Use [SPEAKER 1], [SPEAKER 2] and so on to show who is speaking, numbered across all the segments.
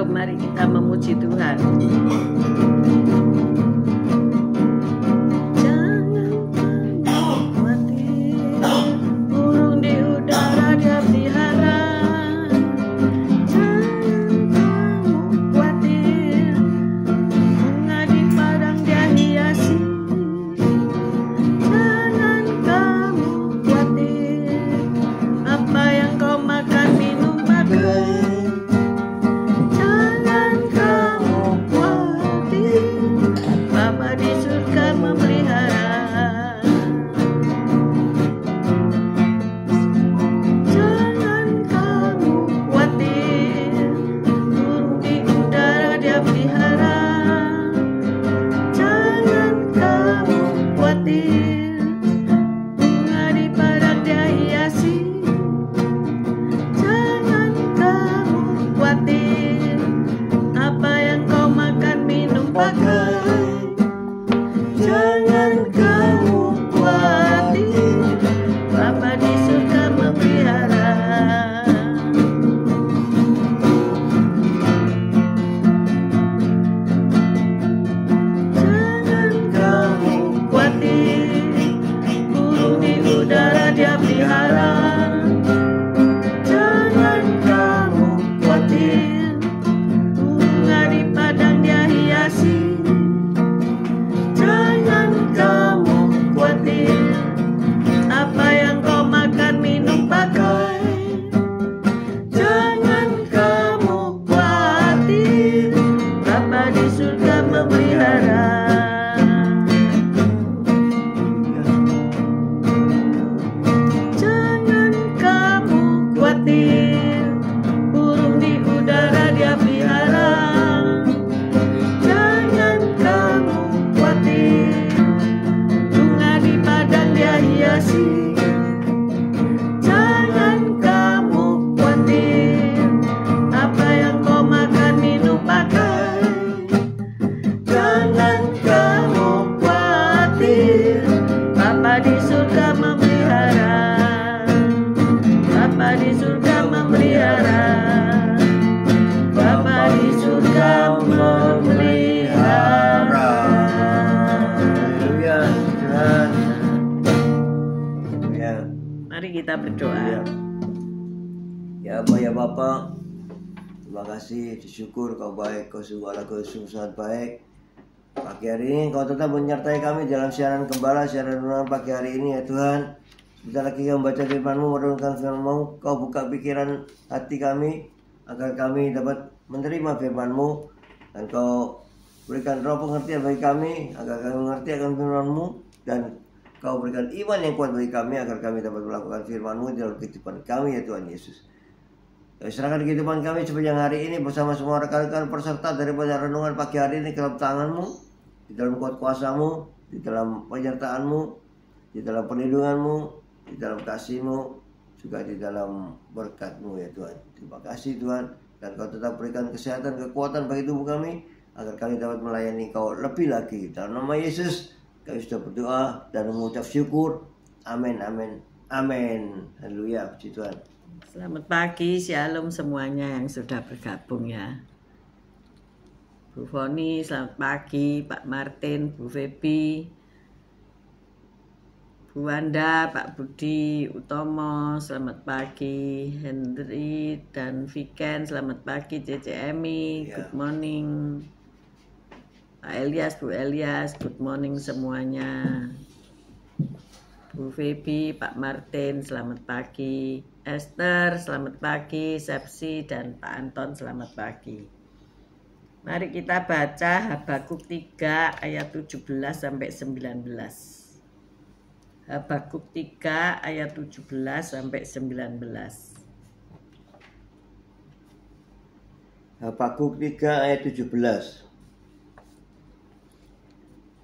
[SPEAKER 1] Shalom, mari kita memuji Tuhan. Kita berdoa.
[SPEAKER 2] Ya Abah ya Bapak, terima kasih, disyukur Kau baik, Kau sangat baik. Pagi hari ini Kau tetap menyertai kami dalam siaran gembala, siaran renungan pagi hari ini ya Tuhan. Sebentar lagi Kau membaca firman-Mu, merenungkan firman-Mu, Kau buka pikiran hati kami agar kami dapat menerima firman-Mu, dan Kau berikan roh pengertian bagi kami agar kami mengerti akan firman-Mu, dan Kau berikan iman yang kuat bagi kami agar kami dapat melakukan firman-Mu dalam kehidupan kami ya Tuhan Yesus. Kami serahkan kehidupan kami sepanjang hari ini bersama semua rekan-rekan peserta daripada renungan pagi hari ini ke dalam tangan-Mu, di dalam kuat kuasa-Mu, di dalam penyertaan-Mu, di dalam perlindungan-Mu, di dalam kasih-Mu, juga di dalam berkat-Mu ya Tuhan. Terima kasih Tuhan, dan Kau tetap berikan kesehatan, kekuatan bagi tubuh kami agar kami dapat melayani Kau lebih lagi. Dalam nama Yesus kami sudah berdoa dan mengucap syukur. Amin, amin, amin. Haleluya, puji Tuhan.
[SPEAKER 1] Selamat pagi, shalom semuanya yang sudah bergabung ya. Bu Foni, selamat pagi. Pak Martin, Bu Febi, Bu Wanda, Pak Budi Utomo, selamat pagi. Henry dan Viken, selamat pagi. CCMI, good morning. Pak Elias, Bu Elias, good morning semuanya. Bu Febi, Pak Martin, selamat pagi. Esther, selamat pagi. Sepsi dan Pak Anton, selamat pagi. Mari kita baca Habakuk 3 ayat 17 sampai 19. Habakuk 3 ayat 17 sampai 19.
[SPEAKER 2] Habakuk 3 ayat 17.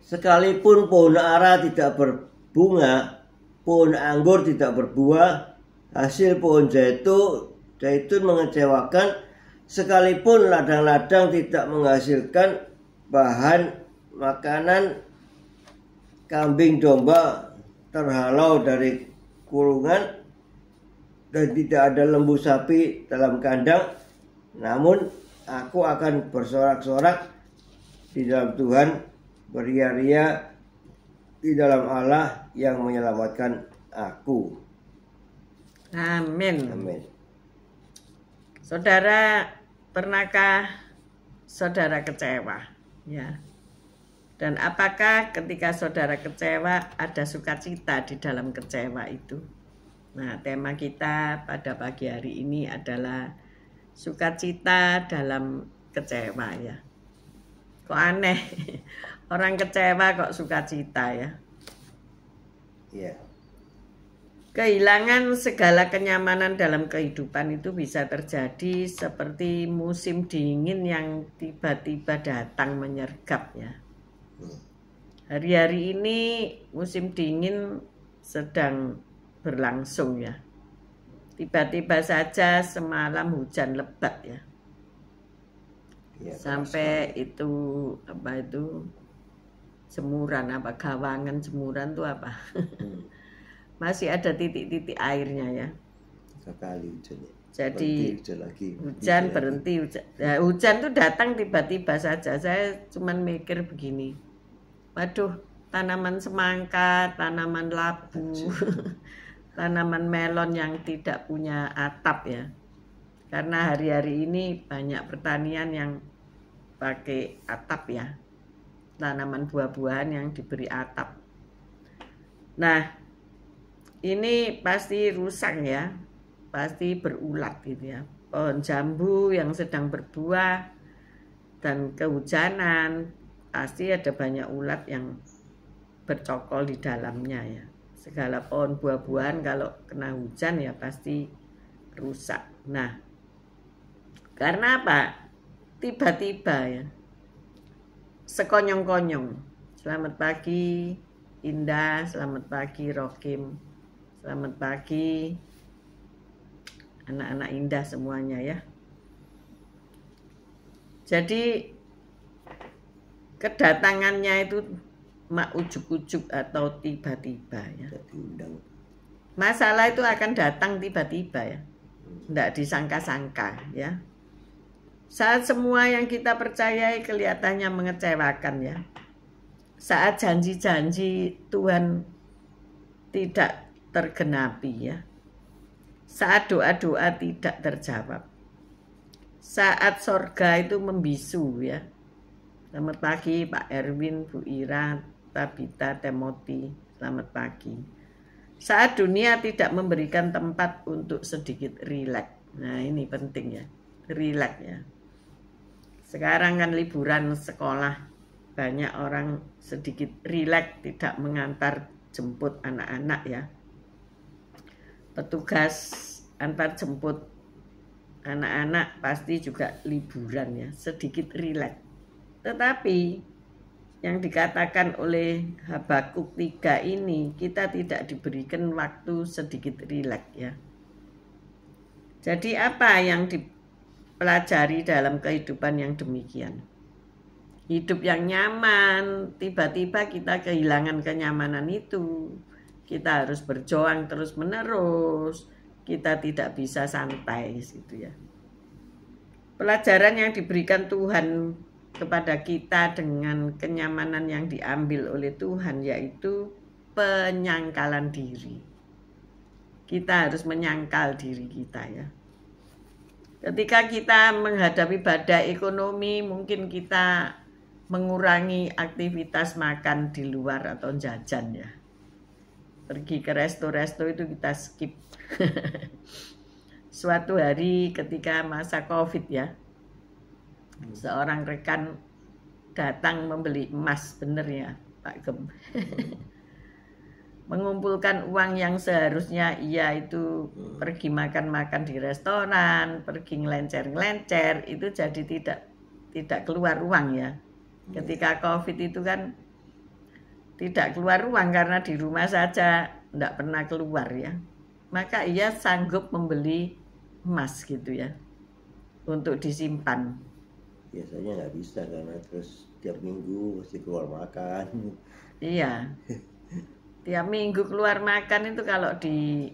[SPEAKER 2] Sekalipun pohon ara tidak berbunga, pohon anggur tidak berbuah, hasil pohon zaitun mengecewakan, sekalipun ladang-ladang tidak menghasilkan bahan makanan, kambing domba terhalau dari kurungan, dan tidak ada lembu sapi dalam kandang, namun aku akan bersorak-sorak di dalam Tuhan, beria-ria di dalam Allah yang menyelamatkan aku.
[SPEAKER 1] Amin.
[SPEAKER 2] Amin.
[SPEAKER 1] Saudara, pernahkah saudara kecewa? Ya. Dan apakah ketika saudara kecewa ada sukacita di dalam kecewa itu? Nah, tema kita pada pagi hari ini adalah sukacita dalam kecewa ya. Kok aneh, orang kecewa kok sukacita ya.
[SPEAKER 2] Iya.
[SPEAKER 1] Kehilangan segala kenyamanan dalam kehidupan itu bisa terjadi seperti musim dingin yang tiba-tiba datang menyergap ya. Hari-hari ini musim dingin sedang berlangsung ya. Tiba-tiba saja semalam hujan lebat ya.
[SPEAKER 2] Ya,
[SPEAKER 1] sampai itu apa itu jemuran apa gawangan jemuran tuh apa masih ada titik-titik airnya ya.
[SPEAKER 2] Sekali hujannya.
[SPEAKER 1] Jadi
[SPEAKER 2] hujan lagi.
[SPEAKER 1] hujan berhenti hujan. Ya, hujan tuh datang tiba-tiba saja. Saya cuman mikir begini, waduh, tanaman semangka, tanaman labu, tanaman melon yang tidak punya atap ya. Karena hari-hari ini banyak pertanian yang pakai atap ya. Tanaman buah-buahan yang diberi atap. Nah, ini pasti rusak ya. Pasti berulat gitu ya. Pohon jambu yang sedang berbuah dan kehujanan, pasti ada banyak ulat yang bercokol di dalamnya ya. Segala pohon buah-buahan kalau kena hujan ya pasti rusak. Nah, karena apa? Tiba-tiba ya. Sekonyong-konyong. Selamat pagi Indah, selamat pagi Rokim. Selamat pagi anak-anak Indah semuanya ya. Jadi kedatangannya itu mak ujuk-ujuk atau tiba-tiba ya. Masalah itu akan datang tiba-tiba ya. Tidak disangka-sangka ya. Saat semua yang kita percayai kelihatannya mengecewakan ya. Saat janji-janji Tuhan tidak tergenapi ya. Saat doa-doa tidak terjawab. Saat sorga itu membisu ya. Selamat pagi Pak Erwin, Bu Ira, Tabita, Timothy. Selamat pagi. Saat dunia tidak memberikan tempat untuk sedikit rileks. Nah ini penting ya. Rileks ya. Sekarang kan liburan sekolah. Banyak orang sedikit rileks, tidak mengantar jemput anak-anak ya. Petugas antar jemput anak-anak pasti juga liburan ya, sedikit rileks. Tetapi yang dikatakan oleh Habakuk 3 ini, kita tidak diberikan waktu sedikit rileks ya. Jadi apa yang dipelajari dalam kehidupan yang demikian? Hidup yang nyaman, tiba-tiba kita kehilangan kenyamanan itu. Kita harus berjuang terus-menerus. Kita tidak bisa santai gitu ya. Pelajaran yang diberikan Tuhan kepada kita dengan kenyamanan yang diambil oleh Tuhan yaitu penyangkalan diri. Kita harus menyangkal diri kita ya. Ketika kita menghadapi badai ekonomi, mungkin kita mengurangi aktivitas makan di luar atau jajan ya. Pergi ke resto-resto itu kita skip. Suatu hari ketika masa COVID ya, seorang rekan datang membeli emas, bener ya Pak Gem. Mengumpulkan uang yang seharusnya ia itu pergi makan-makan di restoran, pergi ngelencer-ngelencer, itu jadi tidak keluar uang ya. Ketika COVID itu kan tidak keluar uang karena di rumah saja, tidak pernah keluar ya. Maka ia sanggup membeli emas gitu ya, untuk disimpan.
[SPEAKER 2] Biasanya nggak bisa karena terus tiap minggu mesti keluar makan.
[SPEAKER 1] Iya, tiap minggu keluar makan itu kalau di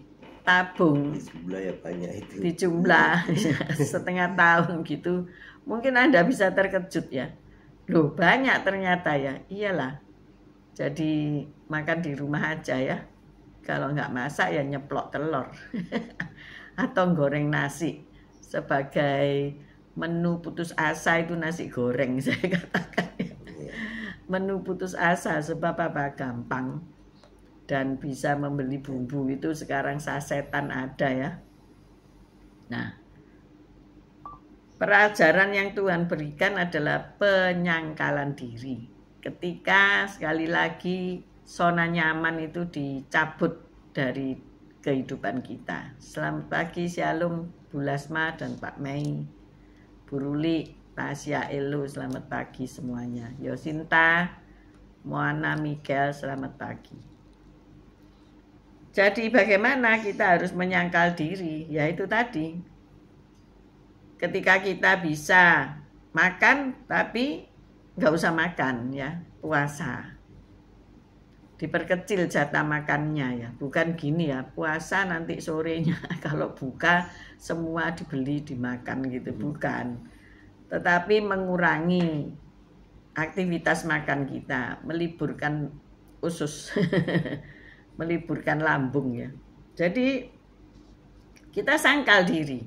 [SPEAKER 1] tabung,
[SPEAKER 2] Di jumlah ya banyak itu.
[SPEAKER 1] di jumlah setengah tahun gitu, mungkin Anda bisa terkejut ya. Loh banyak ternyata ya. Iyalah, jadi makan di rumah aja ya. Kalau nggak masak ya nyeplok telur atau goreng nasi. Sebagai menu putus asa itu nasi goreng saya katakan ya. Menu putus asa sebab apa? Gampang. Dan bisa membeli bumbu itu sekarang sasetan ada ya. Nah, pelajaran yang Tuhan berikan adalah penyangkalan diri. Ketika sekali lagi zona nyaman itu dicabut dari kehidupan kita. Selamat pagi, Shalom, Bu Lasma dan Pak Mei, Bu Ruli, Tasya, Elo, selamat pagi semuanya. Yosinta, Moana, Miguel, selamat pagi. Jadi bagaimana kita harus menyangkal diri? Yaitu tadi, ketika kita bisa makan tapi nggak usah makan ya, puasa. Diperkecil jatah makannya ya, bukan gini ya, puasa nanti sorenya kalau buka semua dibeli dimakan gitu, bukan. Tetapi mengurangi aktivitas makan kita, meliburkan usus, meliburkan lambung ya. Jadi kita sangkal diri.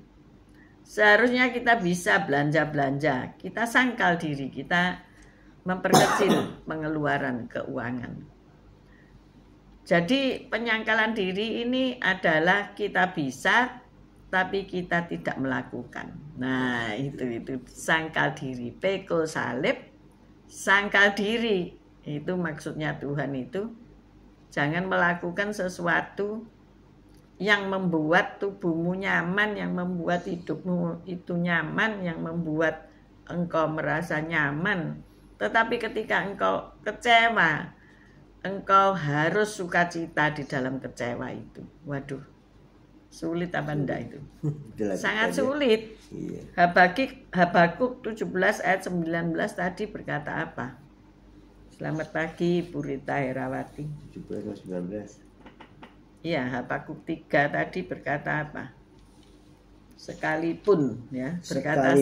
[SPEAKER 1] Seharusnya kita bisa belanja-belanja, kita sangkal diri, kita memperkecil pengeluaran keuangan. Jadi penyangkalan diri ini adalah kita bisa tapi kita tidak melakukan. Nah itu sangkal diri, pikul salib, sangkal diri. Itu maksudnya Tuhan itu. Jangan melakukan sesuatu yang membuat tubuhmu nyaman, yang membuat hidupmu itu nyaman, yang membuat engkau merasa nyaman. Tetapi ketika engkau kecewa, engkau harus sukacita di dalam kecewa itu. Waduh, sulit apa enggak itu? Sangat sulit. Iya. Habakuk 17 ayat 19 tadi berkata apa? Selamat pagi Bu Rita Herawati.
[SPEAKER 2] 17 19.
[SPEAKER 1] Iya, Habakuk 3 tadi berkata apa? Sekalipun ya, berkata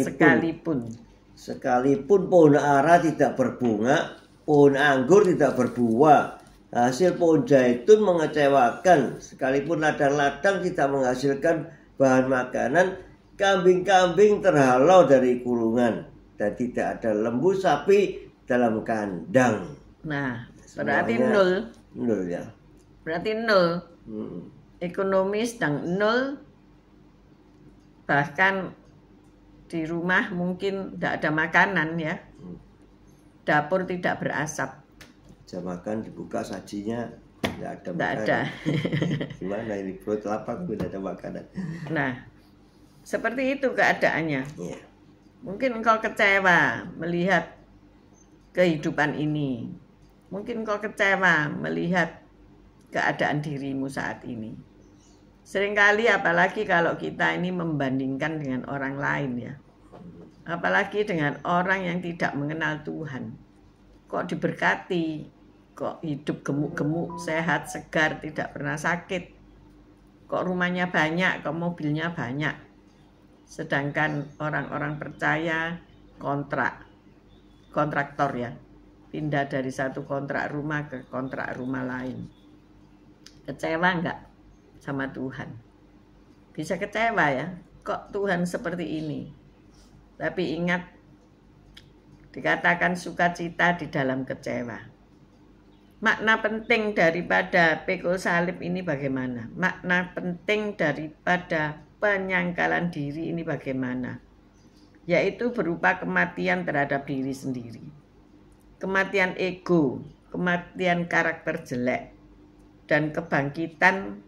[SPEAKER 2] sekalipun pohon ara tidak berbunga, pohon anggur tidak berbuah, hasil pohon zaitun mengecewakan, sekalipun ladang-ladang tidak menghasilkan bahan makanan, kambing-kambing terhalau dari kurungan, dan tidak ada lembu sapi dalam kandang.
[SPEAKER 1] Nah, berarti nol.
[SPEAKER 2] Nol ya.
[SPEAKER 1] Berarti nol. Ekonomi sedang nol. Bahkan di rumah mungkin tidak ada makanan ya. Dapur tidak berasap.
[SPEAKER 2] Jam makan dibuka sajinya tidak ada
[SPEAKER 1] makanan. Ada.
[SPEAKER 2] Gimana ini perut lapar tidak ada makanan.
[SPEAKER 1] Nah, seperti itu keadaannya.
[SPEAKER 2] Yeah.
[SPEAKER 1] Mungkin engkau kecewa melihat kehidupan ini. Mungkin engkau kecewa melihat keadaan dirimu saat ini. Seringkali apalagi kalau kita ini membandingkan dengan orang lain ya. Apalagi dengan orang yang tidak mengenal Tuhan. Kok diberkati, kok hidup gemuk-gemuk, sehat, segar, tidak pernah sakit. Kok rumahnya banyak, kok mobilnya banyak. Sedangkan orang-orang percaya kontraktor ya, pindah dari satu kontrak rumah ke kontrak rumah lain. Kecewa enggak sama Tuhan? Bisa kecewa ya, kok Tuhan seperti ini? Tapi ingat, dikatakan sukacita di dalam kecewa. Makna penting daripada pikul salib ini bagaimana? Makna penting daripada penyangkalan diri ini bagaimana? Yaitu berupa kematian terhadap diri sendiri. Kematian ego, kematian karakter jelek, dan kebangkitan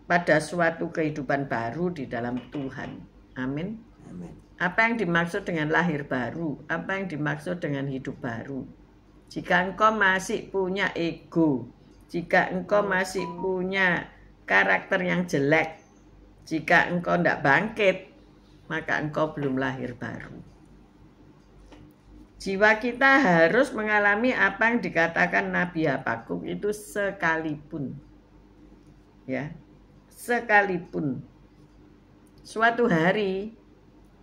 [SPEAKER 1] pada suatu kehidupan baru di dalam Tuhan. Amin.
[SPEAKER 2] Amin.
[SPEAKER 1] Apa yang dimaksud dengan lahir baru? Apa yang dimaksud dengan hidup baru? Jika engkau masih punya ego, jika engkau masih punya karakter yang jelek, jika engkau tidak bangkit, maka engkau belum lahir baru. Jiwa kita harus mengalami apa yang dikatakan Nabi Habakuk itu sekalipun. Ya. sekalipun. Suatu hari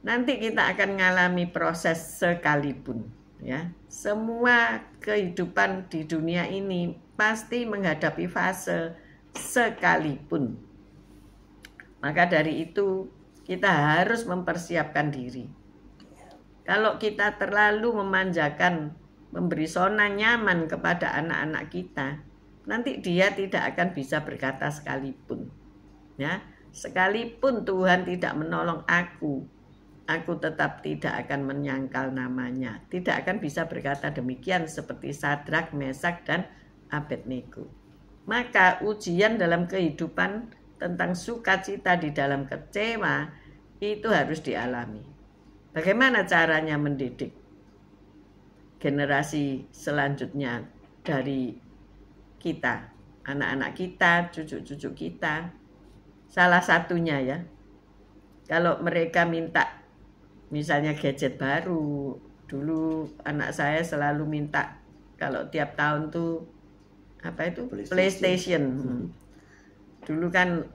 [SPEAKER 1] nanti kita akan mengalami proses sekalipun, ya. Semua kehidupan di dunia ini pasti menghadapi fase sekalipun. Maka dari itu kita harus mempersiapkan diri. Kalau kita terlalu memanjakan, memberi zona nyaman kepada anak-anak kita, nanti dia tidak akan bisa berkata sekalipun. Ya, sekalipun Tuhan tidak menolong aku tetap tidak akan menyangkal namanya. Tidak akan bisa berkata demikian seperti Sadrak, Mesak, dan Abednego. Maka ujian dalam kehidupan tentang sukacita di dalam kecewa itu harus dialami. Bagaimana caranya mendidik generasi selanjutnya dari kita, anak-anak kita, cucu-cucu kita? Salah satunya ya, kalau mereka minta misalnya gadget baru, dulu anak saya selalu minta kalau tiap tahun tuh apa itu PlayStation. Dulu kan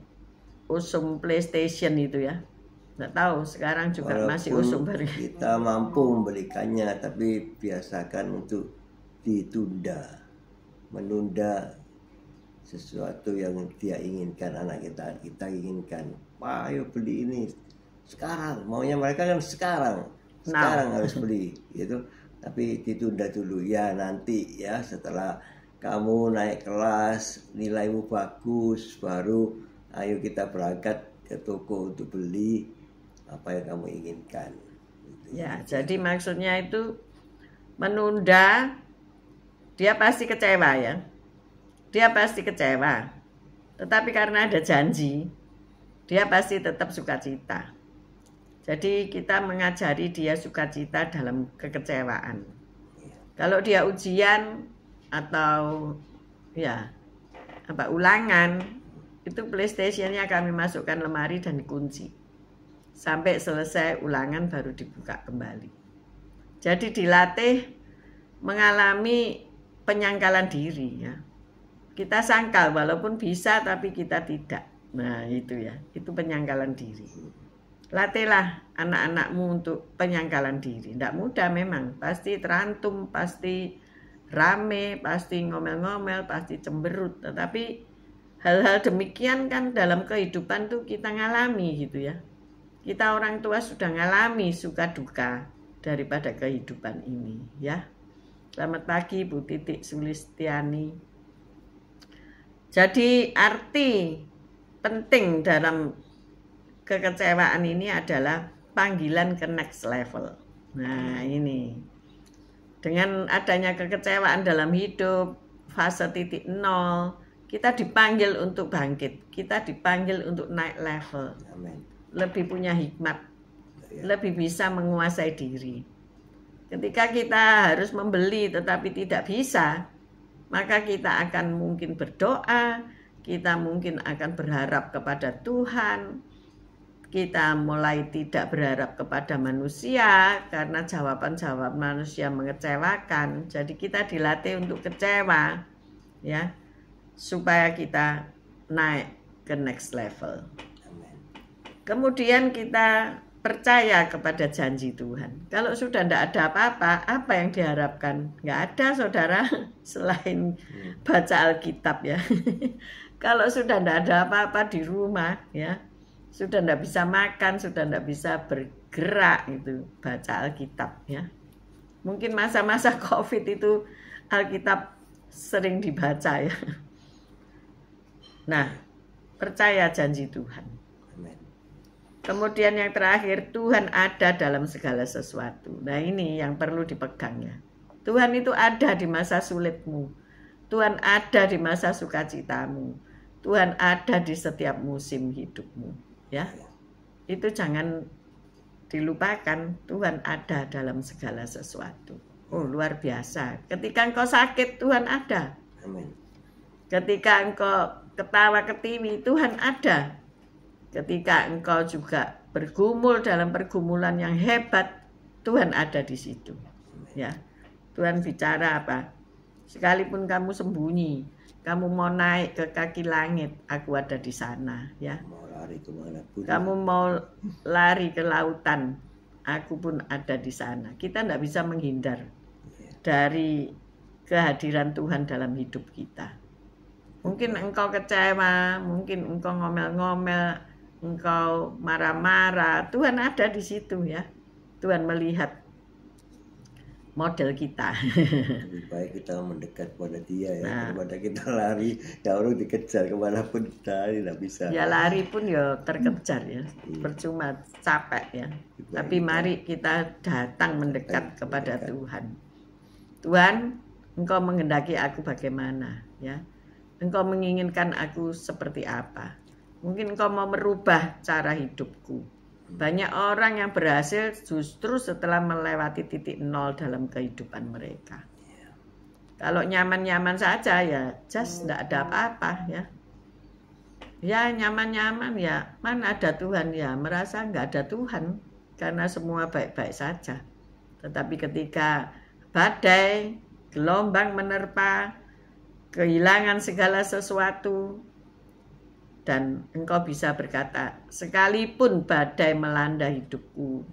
[SPEAKER 1] usum PlayStation itu ya. Nggak tahu sekarang juga walaupun masih usum baru.
[SPEAKER 2] Kita mampu membelikannya, tapi biasakan untuk ditunda, menunda sesuatu yang dia inginkan, anak kita inginkan. Wah, ayo beli ini sekarang, maunya mereka kan sekarang harus beli gitu. Tapi ditunda dulu ya, nanti ya setelah kamu naik kelas, nilaimu bagus, baru ayo kita berangkat ke toko untuk beli apa yang kamu inginkan gitu.
[SPEAKER 1] Ya, jadi maksudnya itu menunda, dia pasti kecewa ya, dia pasti kecewa, tetapi karena ada janji dia pasti tetap sukacita. Jadi kita mengajari dia sukacita dalam kekecewaan. Kalau dia ujian atau ya ulangan, itu PlayStation-nya kami masukkan lemari dan dikunci. Sampai selesai ulangan baru dibuka kembali. Jadi dilatih mengalami penyangkalan diri ya. Kita sangkal walaupun bisa tapi kita tidak. Nah, itu ya, itu penyangkalan diri. Latihlah anak-anakmu untuk penyangkalan diri. Tidak mudah memang, pasti terantum, pasti rame, pasti ngomel-ngomel, pasti cemberut. Tetapi hal-hal demikian kan dalam kehidupan tuh kita ngalami gitu ya. Kita orang tua sudah ngalami suka duka daripada kehidupan ini ya. Selamat pagi Bu Titik Sulistiani. Jadi arti penting dalam kekecewaan ini adalah panggilan ke next level. Nah ini, dengan adanya kekecewaan dalam hidup, fase titik nol, kita dipanggil untuk bangkit, kita dipanggil untuk naik level.
[SPEAKER 2] Amen.
[SPEAKER 1] Lebih punya hikmat, lebih bisa menguasai diri. Ketika kita harus membeli tetapi tidak bisa, maka kita akan mungkin berdoa, kita mungkin akan berharap kepada Tuhan, kita mulai tidak berharap kepada manusia karena jawaban-jawaban manusia mengecewakan. Jadi kita dilatih untuk kecewa ya, supaya kita naik ke next level. Kemudian kita percaya kepada janji Tuhan. Kalau sudah tidak ada apa-apa, apa yang diharapkan? Nggak ada saudara selain baca Alkitab ya. Kalau sudah tidak ada apa-apa di rumah ya, sudah tidak bisa makan, sudah tidak bisa bergerak, itu baca Alkitab ya. Mungkin masa-masa COVID itu Alkitab sering dibaca ya. Nah, percaya janji Tuhan. Kemudian yang terakhir, Tuhan ada dalam segala sesuatu. Nah ini yang perlu dipegang ya. Tuhan itu ada di masa sulitmu. Tuhan ada di masa sukacitamu. Tuhan ada di setiap musim hidupmu. Ya, itu jangan dilupakan. Tuhan ada dalam segala sesuatu. Oh luar biasa. Ketika engkau sakit, Tuhan ada.
[SPEAKER 2] Amin.
[SPEAKER 1] Ketika engkau ketawa ketiwi, Tuhan ada. Ketika engkau juga bergumul dalam pergumulan yang hebat, Tuhan ada di situ. Ya, Tuhan bicara apa? Sekalipun kamu sembunyi Kamu mau naik ke kaki langit, aku ada di sana, ya.
[SPEAKER 2] Mau lari kemanapun.
[SPEAKER 1] Kamu mau lari ke lautan, aku pun ada di sana. Kita tidak bisa menghindar dari kehadiran Tuhan dalam hidup kita. Mungkin engkau kecewa, mungkin engkau ngomel-ngomel, engkau marah-marah, Tuhan ada di situ, ya. Tuhan melihat model kita.
[SPEAKER 2] Lebih baik kita mendekat pada Dia, ya, daripada kita lari, ya orang dikejar kemanapun kita tidak bisa.
[SPEAKER 1] Ya lari pun ya terkejar, ya, percuma, capek, ya. Tapi mari kita datang mendekat kepada Tuhan. Tuhan, Engkau menghendaki aku bagaimana, ya? Engkau menginginkan aku seperti apa? Mungkin Engkau mau merubah cara hidupku. Banyak orang yang berhasil justru setelah melewati titik nol dalam kehidupan mereka. Kalau nyaman-nyaman saja, ya just tidak ada apa-apa, ya. Ya nyaman-nyaman, ya mana ada Tuhan, ya merasa nggak ada Tuhan karena semua baik-baik saja. Tetapi ketika badai, gelombang menerpa, kehilangan segala sesuatu, dan engkau bisa berkata, sekalipun badai melanda hidupku,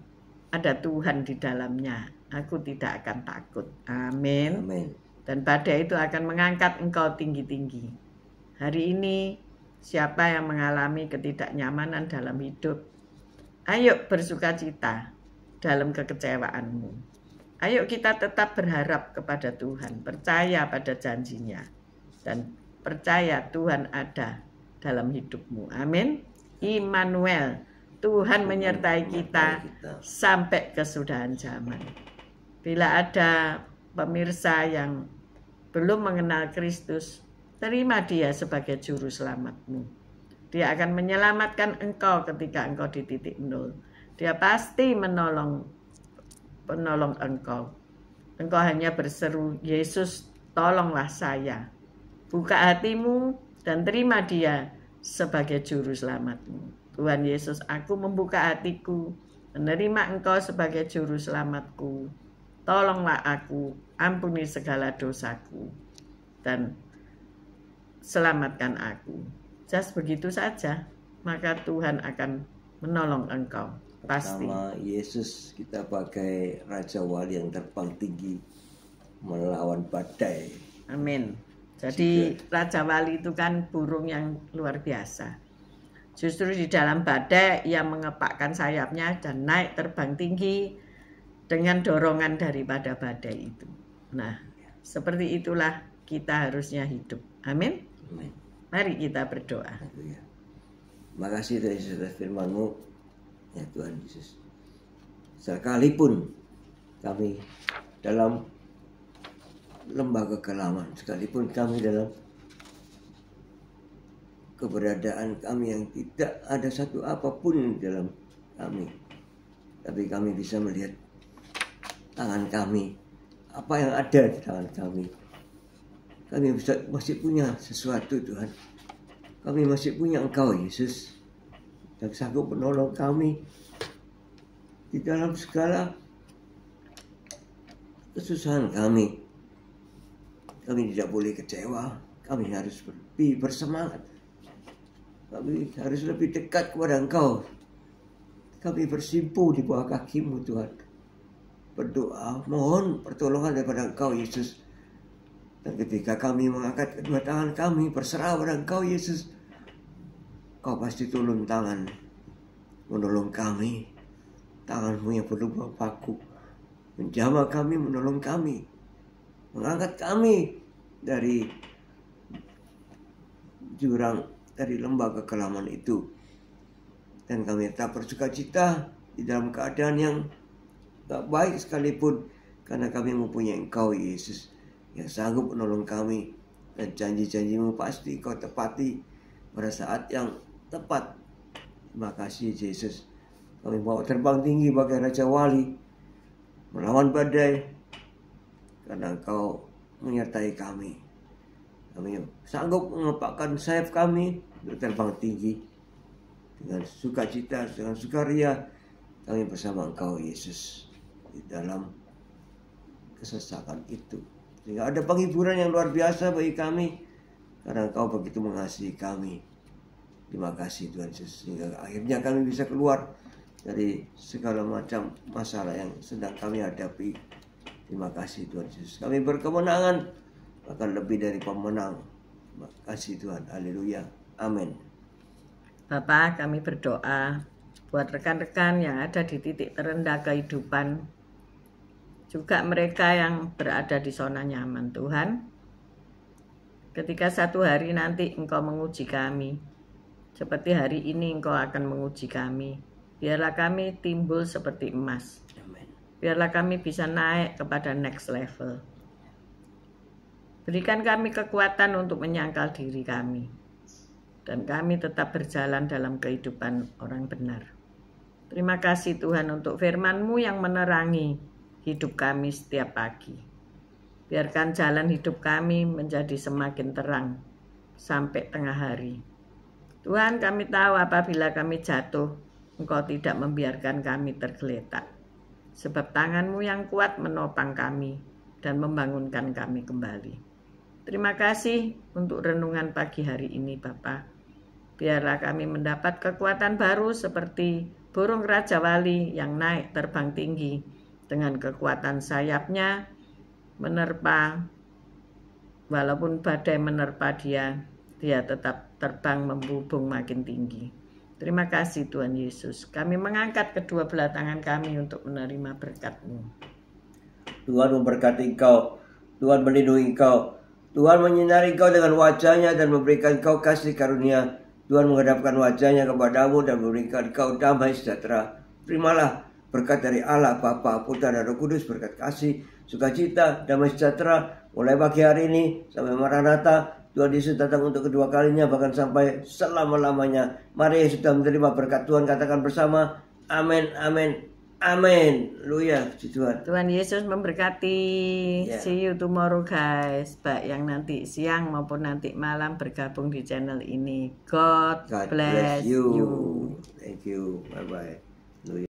[SPEAKER 1] ada Tuhan di dalamnya, aku tidak akan takut. Amin.
[SPEAKER 2] Amin.
[SPEAKER 1] Dan badai itu akan mengangkat engkau tinggi-tinggi. Hari ini, siapa yang mengalami ketidaknyamanan dalam hidup, ayo bersukacita dalam kekecewaanmu. Ayo kita tetap berharap kepada Tuhan, percaya pada janjinya, dan percaya Tuhan ada dalam hidupmu. Amin. Immanuel, Tuhan menyertai kita sampai kesudahan zaman. Bila ada pemirsa yang belum mengenal Kristus, terima Dia sebagai juru selamatmu. Dia akan menyelamatkan engkau ketika engkau di titik nol. Dia pasti menolong engkau. Engkau hanya berseru, Yesus, tolonglah saya. Buka hatimu dan terima Dia sebagai juru selamatmu. Tuhan Yesus, aku membuka hatiku, menerima Engkau sebagai juru selamatku. Tolonglah aku, ampuni segala dosaku, dan selamatkan aku. Just begitu saja, maka Tuhan akan menolong engkau. Pasti.
[SPEAKER 2] Pertama, Yesus kita pakai Raja Wali yang terbang tinggi melawan badai.
[SPEAKER 1] Amin. Jadi Raja Wali itu kan burung yang luar biasa. Justru di dalam badai ia mengepakkan sayapnya dan naik terbang tinggi dengan dorongan daripada badai itu. Nah, seperti itulah kita harusnya hidup. Amin.
[SPEAKER 2] Amin.
[SPEAKER 1] Mari kita berdoa.
[SPEAKER 2] Makasih Tuhan Yesus atas firman-Mu, ya Tuhan Yesus. Sekalipun kami dalam lembah kekelaman, sekalipun kami dalam keberadaan kami yang tidak ada satu apapun di dalam kami, tapi kami bisa melihat tangan kami, apa yang ada di tangan kami. Kami masih punya sesuatu Tuhan. Kami masih punya Engkau Yesus yang sanggup menolong kami di dalam segala kesusahan kami. Kami tidak boleh kecewa. Kami harus lebih bersemangat. Kami harus lebih dekat kepada Engkau. Kami bersimpu di bawah kaki-Mu Tuhan. Berdoa, mohon pertolongan daripada Engkau Yesus. Dan ketika kami mengangkat kedua tangan kami berserah pada Engkau Yesus, Kau pasti turun tangan menolong kami. Tangan-Mu yang berlubang paku menjamah kami, menolong kami, mengangkat kami dari jurang, dari lembah kekelaman itu. Dan kami tetap bersukacita di dalam keadaan yang tak baik sekalipun, karena kami mempunyai Engkau Yesus yang sanggup menolong kami. Dan janji-janji-Mu pasti Kau tepati pada saat yang tepat. Terima kasih Yesus. Kami mau terbang tinggi bagai Raja Wali melawan badai, karena Engkau menyertai kami. Kami sanggup mengepakkan sayap kami untuk terbang tinggi dengan sukacita, dengan sukaria. Kami bersama Engkau Yesus di dalam kesesakan itu, sehingga ada penghiburan yang luar biasa bagi kami. karena Engkau begitu mengasihi kami. Terima kasih Tuhan Yesus, sehingga akhirnya kami bisa keluar dari segala macam masalah yang sedang kami hadapi. Terima kasih Tuhan Yesus, kami berkemenangan, bahkan lebih dari pemenang. Terima kasih Tuhan, haleluya, amin.
[SPEAKER 1] Bapak, kami berdoa buat rekan-rekan yang ada di titik terendah kehidupan, juga mereka yang berada di zona nyaman. Tuhan, ketika satu hari nanti Engkau menguji kami, seperti hari ini Engkau akan menguji kami, biarlah kami timbul seperti emas.
[SPEAKER 2] Amin.
[SPEAKER 1] Biarlah kami bisa naik kepada next level. Berikan kami kekuatan untuk menyangkal diri kami, dan kami tetap berjalan dalam kehidupan orang benar. Terima kasih Tuhan untuk firman-Mu yang menerangi hidup kami setiap pagi. Biarkan jalan hidup kami menjadi semakin terang sampai tengah hari. Tuhan, kami tahu apabila kami jatuh, Engkau tidak membiarkan kami tergeletak. Sebab tangan-Mu yang kuat menopang kami dan membangunkan kami kembali. Terima kasih untuk renungan pagi hari ini, Bapa. Biarlah kami mendapat kekuatan baru seperti burung Raja Wali yang naik terbang tinggi dengan kekuatan sayapnya menerpa, walaupun badai menerpa dia tetap terbang membubung makin tinggi. Terima kasih Tuhan Yesus. Kami mengangkat kedua belah tangan kami untuk menerima berkat-Mu.
[SPEAKER 2] Tuhan memberkati engkau, Tuhan melindungi engkau, Tuhan menyinari engkau dengan wajah-Nya dan memberikan engkau kasih karunia. Tuhan menghadapkan wajah-Nya kepadamu dan memberikan engkau damai sejahtera. Terimalah berkat dari Allah, Bapa, Putra, dan Roh Kudus, berkat kasih, sukacita, damai sejahtera mulai pagi hari ini sampai Maranatha. Tuhan Yesus datang untuk kedua kalinya, bahkan sampai selama-lamanya. Mari yang sudah menerima berkat Tuhan katakan bersama, amin, amin, amin. Haleluya, Tuhan.
[SPEAKER 1] Tuhan Yesus memberkati.
[SPEAKER 2] Yeah.
[SPEAKER 1] See you tomorrow guys. Baik yang nanti siang maupun nanti malam bergabung di channel ini. God bless you.
[SPEAKER 2] Thank you. Bye-bye.